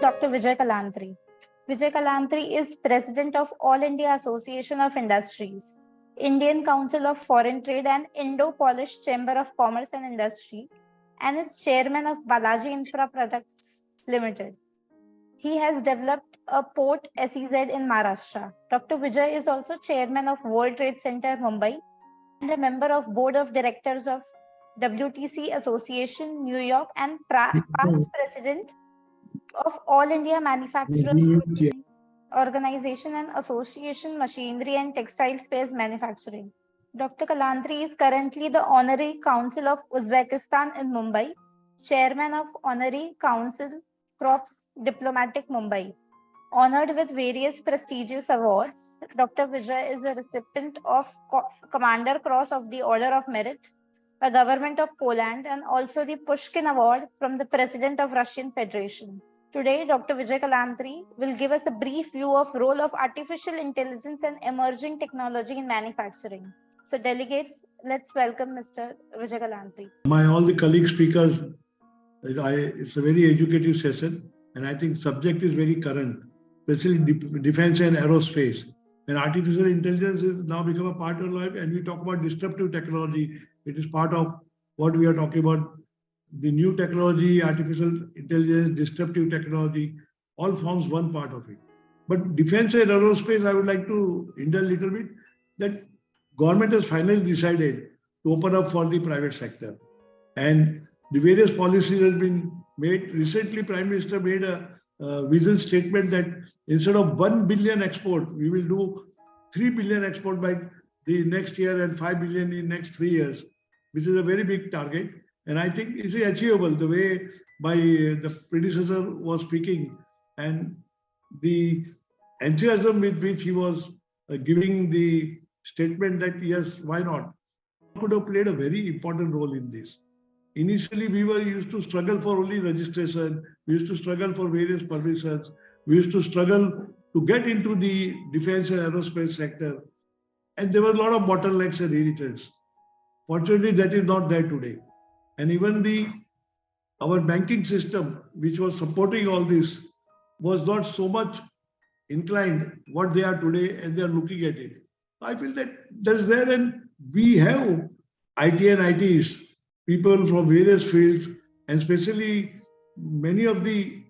Dr. Vijay Kalantri. Vijay Kalantri is President of All India Association of Industries, Indian Council of Foreign Trade and Indo-Polish Chamber of Commerce and Industry, and is Chairman of Balaji Infra Products Limited. He has developed a port SEZ in Maharashtra. Dr. Vijay is also Chairman of World Trade Center Mumbai and a member of Board of Directors of WTC Association New York and past President of All India Manufacturers Organization and Association Machinery and Textile Space Manufacturing. Dr. Kalantri is currently the Honorary Council of Uzbekistan in Mumbai, Chairman of Honorary Council Crops Diplomatic Mumbai. Honored with various prestigious awards, Dr. Vijay is a recipient of Commander Cross of the Order of Merit, the Government of Poland, and also the Pushkin Award from the President of Russian Federation. Today, Dr. Vijay Kalantri will give us a brief view of role of artificial intelligence and emerging technology in manufacturing. So delegates, let's welcome Mr. Vijay Kalantri. All the colleague speakers, it's a very educative session, and I think subject is very current, especially defense and aerospace. And artificial intelligence is now become a part of life, and we talk about disruptive technology. It is part of what we are talking about. The new technology, artificial intelligence, disruptive technology, all forms one part of it. But defense and aerospace, I would like to indulge a little bit that government has finally decided to open up for the private sector. And the various policies have been made. Recently, Prime Minister made a vision statement that instead of 1 billion export, we will do 3 billion export by the next year and 5 billion in next 3 years, which is a very big target. And I think it's achievable the way by the predecessor was speaking and the enthusiasm with which he was giving the statement that yes, why not? Could have played a very important role in this. Initially, we were used to struggle for only registration. We used to struggle for various permissions. We used to struggle to get into the defense and aerospace sector. And there were a lot of bottlenecks and irritants. Fortunately, that is not there today. And even our banking system, which was supporting all this, was not so much inclined what they are today, and they are looking at it. I feel that that's there, and we have IT and ITs, people from various fields, and especially many of the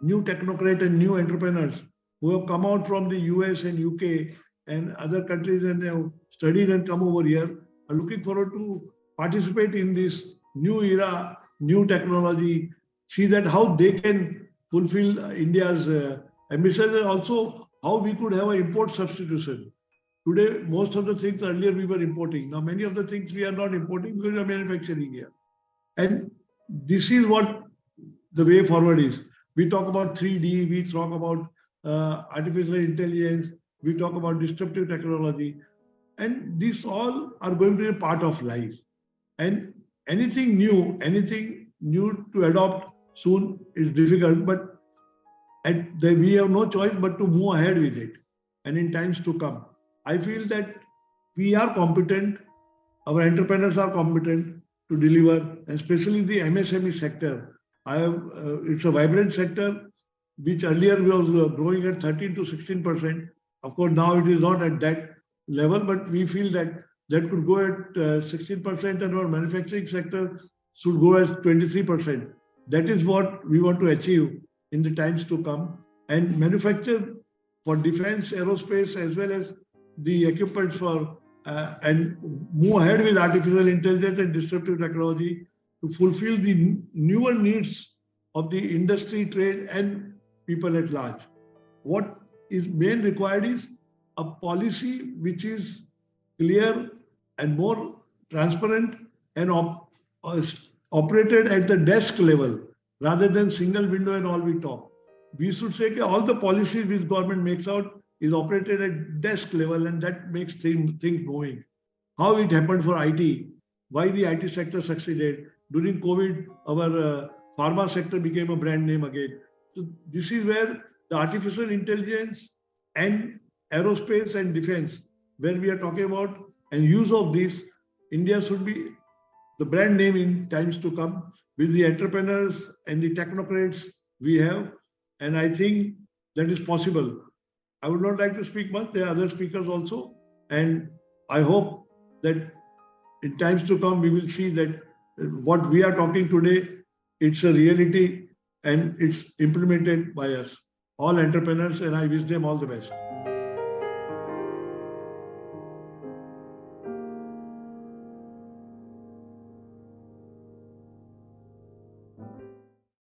new technocrats and new entrepreneurs who have come out from the US and UK and other countries and they have studied and come over here are looking forward to participate in this new era, new technology, see that how they can fulfill India's ambitions and also how we could have an import substitution. Today, most of the things earlier we were importing. Now, many of the things we are not importing because we are manufacturing here. And this is what the way forward is. We talk about 3D, we talk about artificial intelligence, we talk about disruptive technology. And these all are going to be a part of life. And anything new to adopt soon is difficult, but we have no choice but to move ahead with it. And in times to come, I feel that we are competent, our entrepreneurs are competent to deliver, and especially the MSME sector. It's a vibrant sector, which earlier was growing at 13 to 16%. Of course, now it is not at that level, but we feel that could go at 16%, and our manufacturing sector should go as 23%. That is what we want to achieve in the times to come. And manufacture for defense, aerospace, as well as the equipment for and move ahead with artificial intelligence and disruptive technology to fulfill the newer needs of the industry, trade, and people at large. What is main required is a policy which is clear and more transparent and operated at the desk level rather than single window and all we talk. We should say that all the policies which government makes out is operated at desk level, and that makes things moving. How it happened for IT, why the IT sector succeeded. During COVID, our pharma sector became a brand name again. So this is where the artificial intelligence and aerospace and defense, where we are talking about and use of this, India should be the brand name in times to come with the entrepreneurs and the technocrats we have. And I think that is possible. I would not like to speak much. There are other speakers also. And I hope that in times to come, we will see that what we are talking today, it's a reality and it's implemented by us, all entrepreneurs, and I wish them all the best.